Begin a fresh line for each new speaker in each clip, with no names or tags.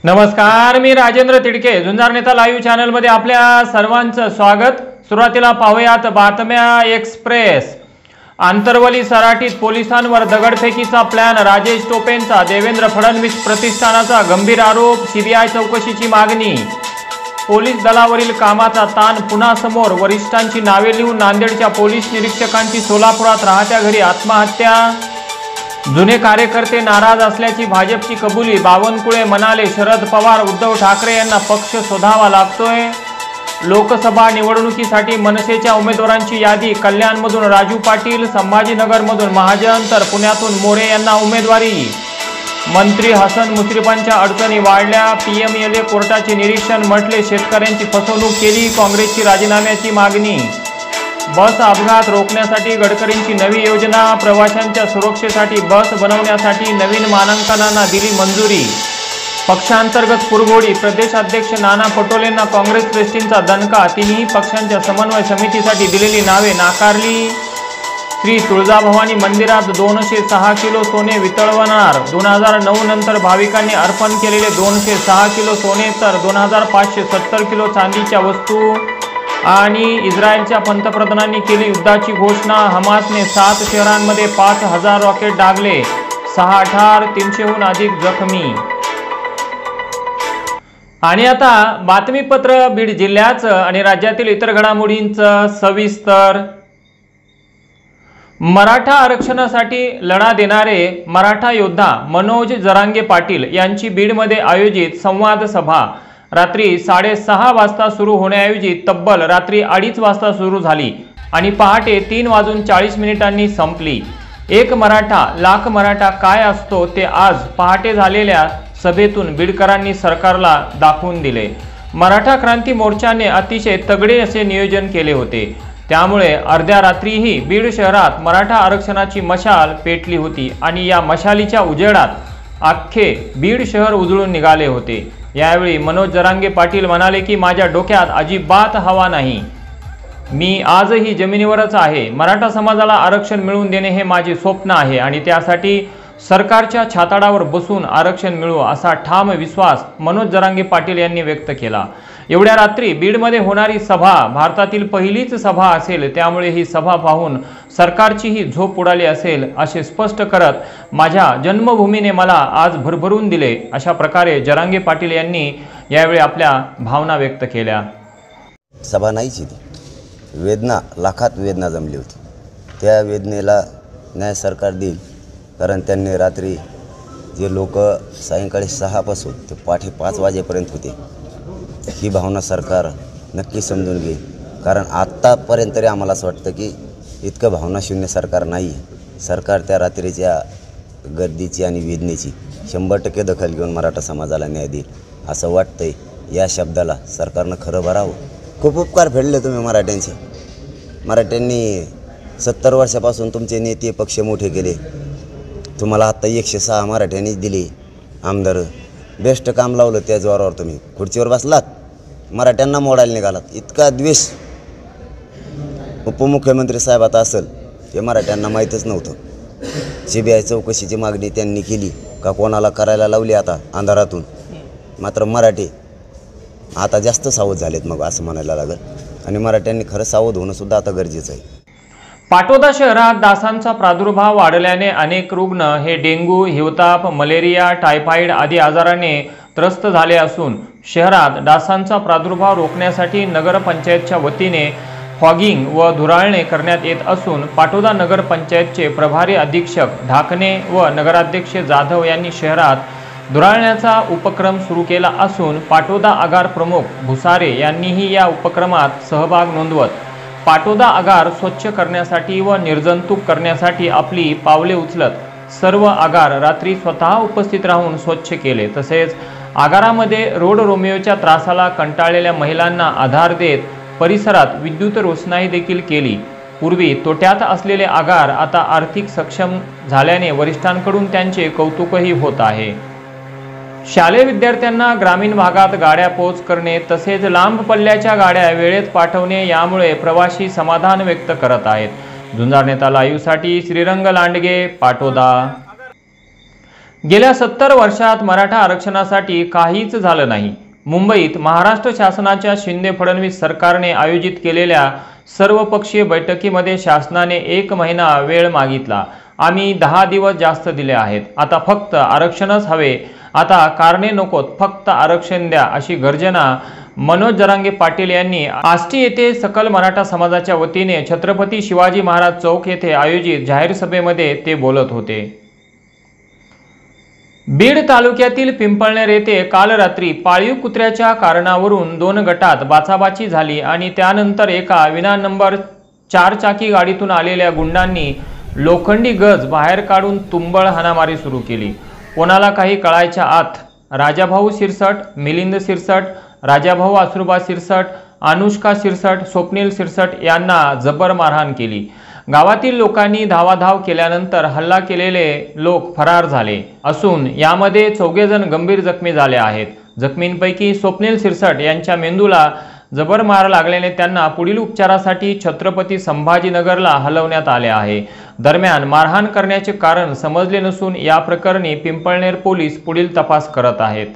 नमस्कार, मी राजेंद्र तिडके, झुंजार नेता live channel मध्ये आपल्या सर्वांचं स्वागत। सुरुवातीला पाहूयात बातम्या एक्सप्रेस। आंतरवली सराटीत पोलिसांवर दगडफेकीचा प्लॅन, राजेश टोपेंचा देवेंद्र फडणवीस प्रतिष्ठानाचा गंभीर आरोप, सीबीआय चौकशीची मागणी। पोलीस दलावरील कामाचा ताण पुन्हा समोर, वरिष्ठांची नावे लिहून नांदेडच्या पोलीस निरीक्षकांची सोलापुरात राहत्या घरी आत्महत्या। जुने कार्यकर्ते नाराज असल्याची भाजपची कबुली, बावनकुळे म्हणाले शरद पवार उद्धव ठाकरे यांना पक्ष शोधावा लागतोय। लोकसभा निवडणुकीसाठी मनसेच्या उमेदवारांची यादी, कल्याणमधून राजू पाटील, संभाजीनगरमधून महाजन तर पुण्यातून मोरे यांना उमेदवारी। मंत्री हसन मुश्रीफांच्या अडचणी वाढल्या, पीएमएलए कोर्टाचे निरीक्षण, म्हटले शेतकऱ्यांची फसवणूक केली, काँग्रेसची राजीनाम्याची मागणी। बस अपघात रोखण्यासाठी गडकरींची नवी योजना, प्रवाशांच्या सुरक्षेसाठी बस बनवण्यासाठी नवीन मानांकनांना दिली मंजुरी। पक्षांतर्गत कुरघोडी, प्रदेशाध्यक्ष नाना पटोलेंना काँग्रेस श्रेष्ठींचा दणका, तिन्ही पक्षांच्या समन्वय समितीसाठी दिलेली नावे नाकारली। श्री तुळजाभवानी मंदिरात 206 किलो सोने वितळवणार, 2009 नंतर भाविकांनी अर्पण केलेले 206 किलो सोने तर 2570 किलो चांदीच्या वस्तू। आणि इस्रायलच्या पंतप्रधानांनी केली युद्धाची घोषणा, हमासने 7 शहरांमध्ये 5000 रॉकेट डागले, 6 ठार, 300हून अधिक जखमी। आणि आता बातमीपत्र बीड जिल्ह्याचं आणि राज्यातील इतर घडामोडींचं सविस्तर। मराठा आरक्षणासाठी लढा देणारे मराठा योद्धा मनोज जरांगे पाटील यांची बीडमध्ये आयोजित संवाद सभा रात्री 6:30 वाजता सुरू होण्याऐवजी तब्बल रात्री 2:30 वाजता सुरू झाली आणि पहाटे 3:40 संपली। एक मराठा लाख मराठा काय असतो ते आज पहाटे झालेल्या सभेतून बीडकरांनी सरकारला दाखवून दिले। मराठा क्रांती मोर्चाने अतिशय तगडे असे नियोजन केले होते, त्यामुळे अर्ध्या रात्रीही बीड शहरात मराठा आरक्षणाची मशाल पेटली होती आणि या मशालीच्या उजेडात अख्खे बीड शहर उजळून निघाले होते। यावेळी मनोज जरांगे पाटील म्हणाले की माझ्या डोक्यात अजिबात हवा नाही, मी आजही जमिनीवरच आहे। मराठा समाजाला आरक्षण मिळवून देणे हे माझे स्वप्न आहे आणि त्यासाठी सरकारच्या छाताडावर बसून आरक्षण मिळवू असा ठाम विश्वास मनोज जरांगे पाटील यांनी व्यक्त केला। एवढ्या रात्री बीडमध्ये होणारी सभा भारतातील पहिलीच सभा असेल, त्यामुळे ही सभा पाहून सरकारचीही झोप उडाली असेल असे स्पष्ट करत माझ्या जन्मभूमीने मला आज भरभरून दिले, अशा प्रकारे जरांगे पाटील यांनी यावेळी आपल्या भावना व्यक्त केल्या।
सभा नाहीची ती वेदना, लाखात वेदना जमली होती, त्या वेदनेला न्याय सरकार देईल, कारण त्यांनी रात्री जे लोक सायंकाळी 6 पासून ते पहाटे 5 वाजेपर्यंत होते, ही भावना सरकार नक्की समजून घेईल। कारण आत्तापर्यंत तरी आम्हाला असं वाटतं की इतकं भावनाशून्य सरकार नाही आहे। सरकार त्या रात्रीच्या गर्दीची आणि वेदनेची 100% दखल घेऊन मराठा समाजाला न्याय देईल असं वाटतंय। या शब्दाला सरकारनं खरं भरावं। खूप उपकार फेडले तुम्ही मराठ्यांचे। मराठ्यांनी 70 वर्षापासून तुमचे नेते पक्ष मोठे केले, तुम्हाला आत्ता 106 मराठ्यांनीच दिले आमदार, बेस्ट काम लावलं, त्या जोरावर तुम्ही खुर्चीवर बसलात, मराठ्यांना मोडायला निघालात। इतका द्वेष उपमुख्यमंत्री साहेब आता असेल हे मराठ्यांना माहीतच नव्हतं। सीबीआय चौकशीची मागणी त्यांनी केली का कोणाला करायला लावली आता अंधारातून, मात्र मराठी आता जास्त सावध झालेत मग असं म्हणायला लागेल, आणि मराठ्यांनी खरं सावध होणं सुद्धा आता गरजेचं आहे।
पाटोदा शहरात डासांचा प्रादुर्भाव वाढल्याने अनेक रुग्ण हे डेंग्यू, हिवताप, मलेरिया, टायफॉइड आदी आजाराने त्रस्त झाले असून शहरात डासांचा प्रादुर्भाव रोखण्यासाठी नगरपंचायतच्या वतीने फॉगिंग व धुराळणे करण्यात येत असून पाटोदा नगरपंचायतचे प्रभारी अधीक्षक ढाकणे व नगराध्यक्ष जाधव यांनी शहरात धुराळण्याचा उपक्रम सुरू केला असून पाटोदा आगार प्रमुख भुसारे यांनीही या उपक्रमात सहभाग नोंदवत पाटोदा आगार स्वच्छ करण्यासाठी व निर्जंतुक करण्यासाठी आपली पावले उचलत सर्व आगार रात्री स्वतः उपस्थित राहून स्वच्छ केले। तसेच आगारामध्ये रोड रोमिओच्या त्रासाला कंटाळलेल्या महिलांना आधार देत परिसरात विद्युत रोषणाई देखील केली। पूर्वी तोट्यात असलेले आगार आता आर्थिक सक्षम झाल्याने वरिष्ठांकडून त्यांचे कौतुकही होत आहे। शालेय विद्यार्थ्यांना ग्रामीण भागात गाड्या पोच करणे तसेच लांब पल्ल्याच्या गाड्या वेळेत पाठवणे यामुळे प्रवासी समाधान व्यक्त करत आहेत। झुंजार नेता लाईव्हसाठी श्रीरंग लांडगे, पाटोदा। गेल्या 70 वर्षात मराठा आरक्षणासाठी काहीच झालं नाही। मुंबईत महाराष्ट्र शासनाच्या शिंदे फडणवीस सरकारने आयोजित केलेल्या सर्वपक्षीय बैठकीमध्ये शासनाने 1 महिना वेळ मागितला। आम्ही 10 दिवस जास्त दिले आहेत। आता फक्त आरक्षणच हवे, आता कारणे नकोत, फक्त आरक्षण द्या, अशी गर्जना मनोज जरांगे पाटील यांनी आष्टी येथे सकल मराठा समाजाच्या वतीने छत्रपती शिवाजी महाराज चौक येथे आयोजित जाहीर सभेमध्ये ते बोलत होते। बीड तालुक्यातील पिंपळनेर येथे काल रात्री पाळीव कुत्र्याच्या कारणावरून 2 गटात बाचाबाची झाली आणि त्यानंतर एका विना नंबर 4 चाकी गाडीतून आलेल्या गुंडांनी लोखंडी गज बाहेर काढून तुंबळ हाणामारी सुरू केली। कोणाला काही कळायच्या आत राजाभाऊ सिरसट, मिलिंद सिरसट, राजाभाऊ आसुरबा सिरसट, अनुष्का सिरसट, स्वप्नील सिरसट यांना जबर मारहाण केली। गावातील लोकांनी धावाधाव केल्यानंतर हल्ला केलेले लोक फरार झाले असून यामध्ये 4 जण गंभीर जखमी झाले आहेत। जखमींपैकी स्वप्नील सिरसट यांच्या मेंदूला जबर मार लागल्याने त्यांना पुढील उपचारासाठी छत्रपती संभाजीनगरला हलवण्यात आले आहे। दरम्यान मारहाण करण्याचे कारण समजले नसून या प्रकरणी पिंपळनेर पोलीस पुढील तपास करत आहेत।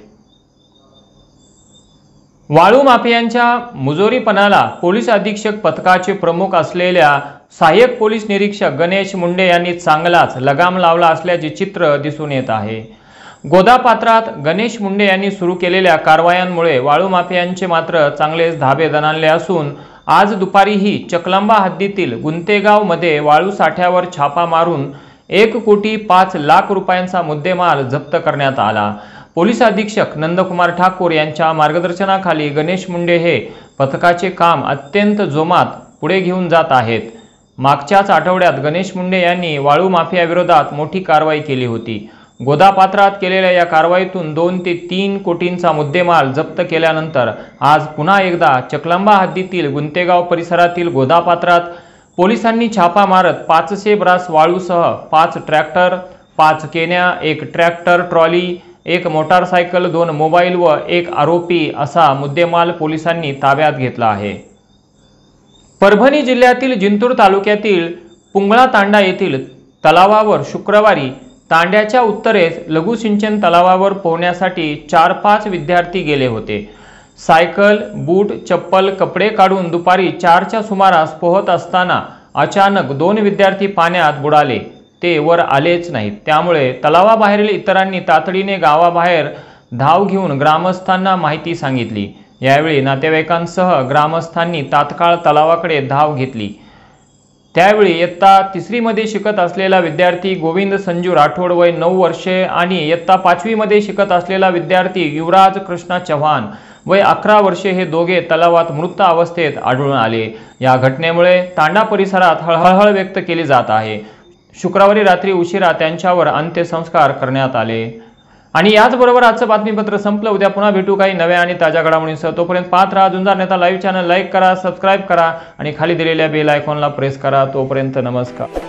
वाळू माफियांच्या मुजोरीपणाला पोलीस अधीक्षक पथकाचे प्रमुख असलेल्या सहाय्यक पोलीस निरीक्षक गणेश मुंडे यांनी चांगलाच लगाम लावला असल्याचे चित्र दिसून येत आहे। गोदापात्रात गणेश मुंडे यांनी सुरू केलेल्या कारवायांमुळे वाळू माफियांचे मात्र चांगलेच धाबे दणाणले असून आज दुपारीही चकलांबा हद्दीतील गुंतेगाव मध्ये वाळू साठ्यावर छापा मारून 1,05,00,000 रुपयांचा मुद्देमाल जप्त करण्यात आला। पोलीस अधीक्षक नंदकुमार ठाकूर यांच्या मार्गदर्शनाखाली गणेश मुंडे हे पथकाचे काम अत्यंत जोमात पुढे घेऊन जात आहेत। मागच्याच आठवड्यात गणेश मुंडे यांनी वाळू माफिया विरोधात मोठी कारवाई केली होती। गोदापात्रात केलेल्या या कारवाईतून 2 ते 3 कोटींचा मुद्देमाल जप्त केल्यानंतर आज पुन्हा एकदा चकलांबा हद्दीतील गुंतेगाव परिसरातील गोदापात्रात पोलिसांनी छापा मारत 500 ब्रास वाळूसह 5 ट्रॅक्टर, 5 केन्या, 1 ट्रॅक्टर ट्रॉली, 1 मोटारसायकल, 2 मोबाईल व 1 आरोपी असा मुद्देमाल पोलिसांनी ताब्यात घेतला आहे। परभणी जिल्ह्यातील जिंतूर तालुक्यातील पुंगळा तांडा येथील तलावावर शुक्रवारी तांड्याच्या उत्तरेस लघु सिंचन तलावावर पोहण्यासाठी 4-5 विद्यार्थी गेले होते। सायकल, बूट, चप्पल, कपडे काढून दुपारी 4च्या सुमारास पोहत असताना अचानक 2 विद्यार्थी पाण्यात बुडाले। ते वर आलेच नाहीत। त्यामुळे तलावाबाहेरील इतरांनी तातडीने गावाबाहेर धाव घेऊन ग्रामस्थांना माहिती सांगितली। यावेळी नातेवाईकांसह ग्रामस्थांनी तात्काळ तलावाकडे धाव घेतली। त्यावेळी इयत्ता 3री मध्ये शिकत असलेला विद्यार्थी गोविंद संजू राठोड वय 9 वर्षे आणि इयत्ता 5वी मध्ये शिकत असलेला विद्यार्थी युवराज कृष्णा चव्हाण वय 11 वर्षे हे दोघे तलावात मृत अवस्थेत आढळून आले। या घटनेमुळे तांडा परिसरात हळहळ व्यक्त केली जात आहे। शुक्रवारी रात्री उशिरा त्यांच्यावर अंत्यसंस्कार करण्यात आले। आणि याचबरोबर आजचं बातमीपत्र संपलं। उद्या पुन्हा भेटू काही नव्या आणि ताज्या घडामोडींसह। तोपर्यंत पाहत राहा झुंजार नेता लाईव्ह चॅनल, लाईक करा, सबस्क्राईब करा आणि खाली दिलेल्या बेल आयकॉनला प्रेस करा। तोपर्यंत नमस्कार।